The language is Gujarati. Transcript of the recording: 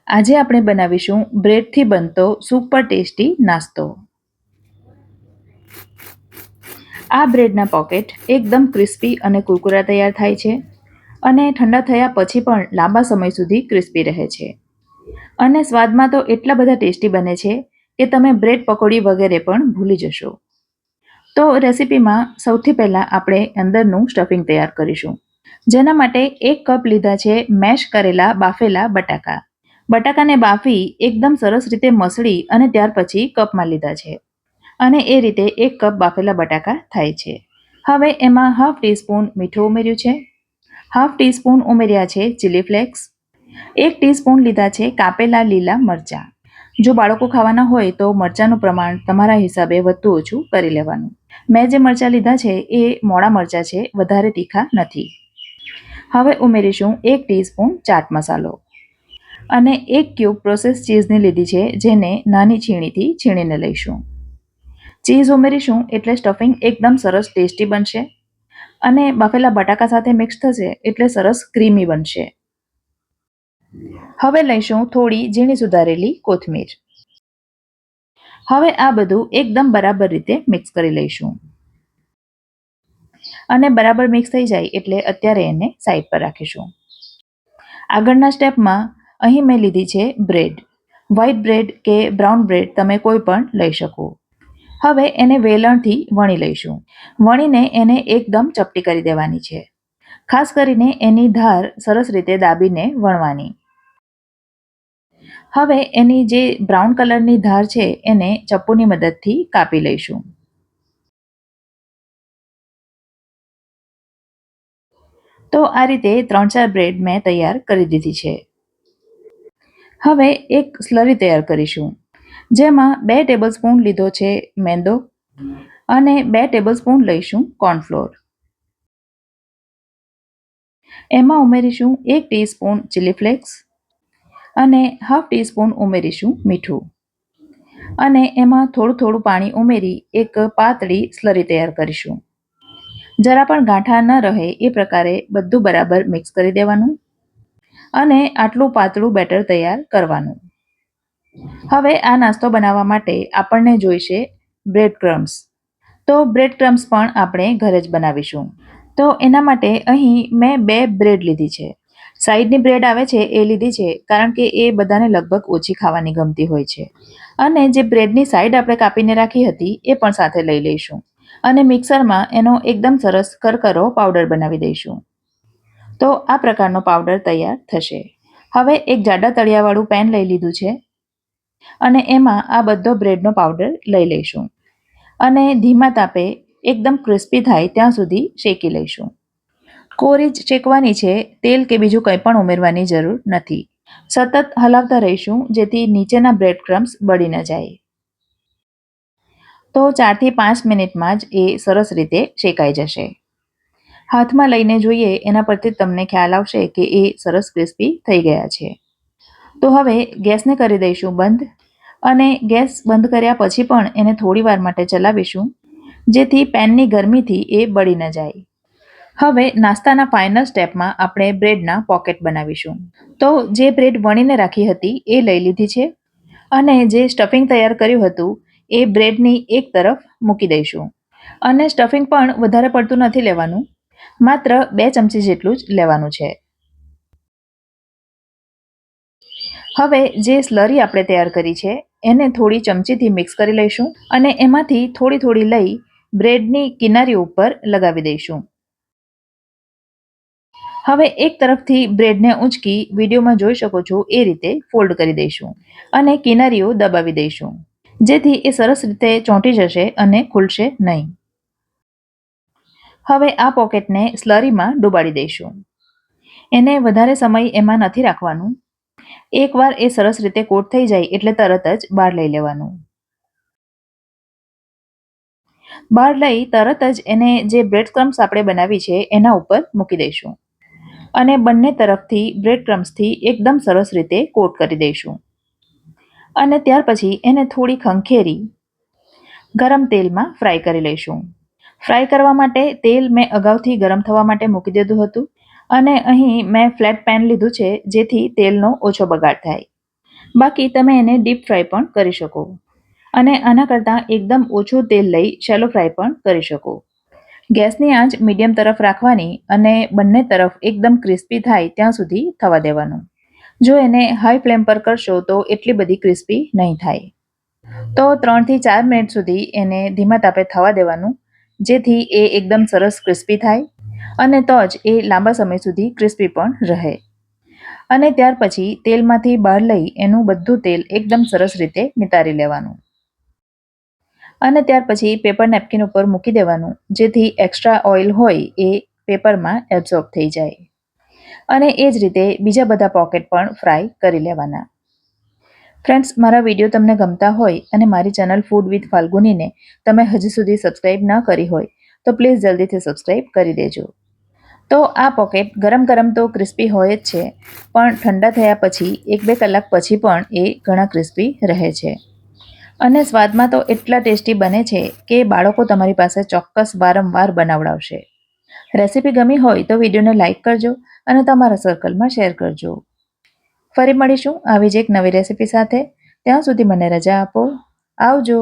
આજે આપણે બનાવીશું બ્રેડથી બનતો સુપર ટેસ્ટી નાસ્તો. આ બ્રેડના પોકેટ એકદમ ક્રિસ્પી અને કુરકુરા તૈયાર થાય છે અને ઠંડા થયા પછી પણ લાંબા સમય સુધી ક્રિસ્પી રહે છે. અને સ્વાદમાં તો એટલા બધા ટેસ્ટી બને છે કે તમે બ્રેડ પકોડી વગેરે પણ ભૂલી જશો. તો રેસિપીમાં સૌથી પહેલાં આપણે અંદરનું સ્ટફિંગ તૈયાર કરીશું. જેના માટે 1 કપ લીધા છે મેશ કરેલા બાફેલા બટાકા. બટાકાને બાફી એકદમ સરસ રીતે મસળી અને ત્યાર પછી કપમાં લીધા છે અને એ રીતે 1 કપ બાફેલા બટાકા થાય છે. હવે એમાં હાફ ટીસ્પૂન મીઠું ઉમેર્યું છે, હાફ ટીસ્પૂન ઉમેર્યા છે ચીલી ફ્લેક્સ, 1 ટીસ્પૂન લીધા છે કાપેલા લીલા મરચાં. જો બાળકો ખાવાના હોય તો મરચાંનું પ્રમાણ તમારા હિસાબે વધતું ઓછું કરી લેવાનું. મેં જે મરચાં લીધા છે એ મોડા મરચાં છે, વધારે તીખા નથી. હવે ઉમેરીશું 1 ટીસ્પૂન ચાટ મસાલો અને 1 ક્યુબ પ્રોસેસ ચીઝની લીધી છે, જેને નાની છીણીથી છીણીને લઈશું. ચીઝ ઉમેરીશું એટલે સ્ટફિંગ એકદમ સરસ ટેસ્ટી બનશે અને બાફેલા બટાકા સાથે મિક્સ થશે એટલે સરસ ક્રીમી બનશે. હવે લઈશું થોડી ઝીણી સુધારેલી કોથમીર. હવે આ બધું એકદમ બરાબર રીતે મિક્સ કરી લઈશું અને બરાબર મિક્સ થઈ જાય એટલે અત્યારે એને સાઈડ પર રાખીશું. આગળના સ્ટેપમાં અહીં મેં લીધી છે બ્રેડ. વ્હાઈટ બ્રેડ કે બ્રાઉન બ્રેડ તમે કોઈ પણ લઈ શકો. હવે એને વેલણથી વણી લઈશું. વણીને એને એકદમ ચપટી કરી દેવાની છે. ખાસ કરીને એની ધાર સરસ રીતે દાબીને વણવાની. હવે એની જે બ્રાઉન કલરની ધાર છે એને ચપ્પુની મદદથી કાપી લઈશું. તો આ રીતે 3-4 બ્રેડ મેં તૈયાર કરી દીધી છે. હવે એક સ્લરી તૈયાર કરીશું, જેમાં 2 ટેબલસ્પૂન લીધો છે મેંદો અને 2 ટેબલસ્પૂન લઈશું કોર્નફ્લોર. એમાં ઉમેરીશું 1 ટીસ્પૂન ચીલી ફ્લેક્સ અને હાફ ટીસ્પૂન ઉમેરીશું મીઠું અને એમાં થોડું થોડું પાણી ઉમેરી એક પાતળી સ્લરી તૈયાર કરીશું. જરા પણ ગાંઠા ન રહે એ પ્રકારે બધું બરાબર મિક્સ કરી દેવાનું અને આટલું પાતળું બેટર તૈયાર કરવાનું. હવે આ નાસ્તો બનાવવા માટે આપણને જોઈશે બ્રેડ ક્રમ્સ. તો બ્રેડ ક્રમ્સ પણ આપણે ઘરે જ બનાવીશું. તો એના માટે અહીં મેં 2 બ્રેડ લીધી છે. સાઈડની બ્રેડ આવે છે એ લીધી છે કારણ કે એ બધાને લગભગ ઓછી ખાવાની ગમતી હોય છે. અને જે બ્રેડની સાઈડ આપણે કાપીને રાખી હતી એ પણ સાથે લઈ લઈશું અને મિક્સરમાં એનો એકદમ સરસ કરકરો પાવડર બનાવી દઈશું. તો આ પ્રકારનો પાવડર તૈયાર થશે. હવે એક જાડા તળિયાવાળું પેન લઈ લીધું છે અને એમાં આ બધો બ્રેડનો પાવડર લઈ લઈશું અને ધીમા તાપે એકદમ ક્રિસ્પી થાય ત્યાં સુધી શેકી લઈશું. કોરી જ શેકવાની છે, તેલ કે બીજું કંઈ પણ ઉમેરવાની જરૂર નથી. સતત હલાવતા રહીશું જેથી નીચેના બ્રેડ ક્રમ્સ બળી ન જાય. તો 4 થી 5 મિનિટમાં જ એ સરસ રીતે શેકાઈ જશે. હાથમાં લઈને જોઈએ એના પરથી તમને ખ્યાલ આવશે કે એ સરસ ક્રિસ્પી થઈ ગયા છે. તો હવે ગેસને કરી દઈશું બંધ અને ગેસ બંધ કર્યા પછી પણ એને થોડી વાર માટે ચલાવીશું જેથી પેનની ગરમીથી એ બળી ન જાય. હવે નાસ્તાના ફાઇનલ સ્ટેપમાં આપણે બ્રેડના પોકેટ બનાવીશું. તો જે બ્રેડ વણીને રાખી હતી એ લઈ લીધી છે અને જે સ્ટફિંગ તૈયાર કર્યું હતું એ બ્રેડની એક તરફ મૂકી દઈશું અને સ્ટફિંગ પણ વધારે પડતું નથી લેવાનું, માત્ર 2 ચમચી જેટલું જ લેવાનું છે. હવે જે સ્લરી આપણે તૈયાર કરી છે એને થોડી ચમચીથી મિક્સ કરી લઈશું અને એમાંથી થોડી થોડી લઈ બ્રેડની કિનારીઓ ઉપર લગાવી દઈશું. હવે એક તરફથી બ્રેડને ઊંચકી વિડીયોમાં જોઈ શકો છો એ રીતે ફોલ્ડ કરી દઈશું અને કિનારીઓ દબાવી દઈશું જેથી એ સરસ રીતે ચોંટી જશે અને ખુલશે નહીં. હવે આ પોકેટને સ્લરીમાં ડુબાડી દઈશું. એને વધારે સમય એમાં નથી રાખવાનું. એકવાર એ સરસ રીતે કોટ થઈ જાય એટલે તરત જ બહાર લઈ લેવાનું. બહાર લઈ તરત જ એને જે બ્રેડ ક્રમ્સ આપણે બનાવી છે એના ઉપર મૂકી દઈશું અને બંને તરફથી બ્રેડ ક્રમ્સથી એકદમ સરસ રીતે કોટ કરી દઈશું અને ત્યાર પછી એને થોડી ખંખેરી ગરમ તેલમાં ફ્રાય કરી લઈશું. ફ્રાય કરવા માટે તેલ મેં અગાઉથી ગરમ થવા માટે મૂકી દીધું હતું અને અહીં મેં ફ્લેટ પેન લીધું છે જેથી તેલનો ઓછો બગાડ થાય. બાકી તમે એને ડીપ ફ્રાય પણ કરી શકો અને આના કરતાં એકદમ ઓછું તેલ લઈ શેલો ફ્રાય પણ કરી શકો. ગેસની આંચ મીડિયમ તરફ રાખવાની અને બંને તરફ એકદમ ક્રિસ્પી થાય ત્યાં સુધી થવા દેવાનું. જો એને હાઈ ફ્લેમ પર કરશો તો એટલી બધી ક્રિસ્પી નહીં થાય. તો 3 થી 4 મિનિટ સુધી એને ધીમા તાપે થવા દેવાનું, જેથી એ એકદમ સરસ ક્રિસ્પી થાય અને તો જ એ લાંબા સમય સુધી ક્રિસ્પી પણ રહે. અને ત્યાર પછી તેલમાંથી બહાર લઈ એનું બધું તેલ એકદમ સરસ રીતે નિતારી લેવાનું અને ત્યાર પછી પેપર નેપકિન ઉપર મૂકી દેવાનું, જેથી એક્સ્ટ્રા ઓઇલ હોય એ પેપરમાં એબ્ઝોર્બ થઈ જાય. અને એ જ રીતે બીજા બધા પોકેટ પણ ફ્રાય કરી લેવાના. ફ્રેન્ડ્સ, મારા વિડીયો તમને ગમતા હોય અને મારી ચેનલ ફૂડ વિથ ફાલ્ગુનીને તમે હજી સુધી સબસ્ક્રાઈબ ન કરી હોય તો પ્લીઝ જલ્દીથી સબસ્ક્રાઈબ કરી દેજો. તો આ પોકેટ ગરમ ગરમ તો ક્રિસ્પી હોય જ છે, પણ ઠંડા થયા પછી 1-2 કલાક પછી પણ એ ઘણા ક્રિસ્પી રહે છે અને સ્વાદમાં તો એટલા ટેસ્ટી બને છે કે બાળકો તમારી પાસે ચોક્કસ વારંવાર બનાવડાવશે. રેસીપી ગમી હોય તો વિડીયોને લાઇક કરજો અને તમારા સર્કલમાં શેર કરજો. ફરી મળીશું આવી જ એક નવી રેસીપી સાથે. ત્યાં સુધી મને રજા આપો. આવજો.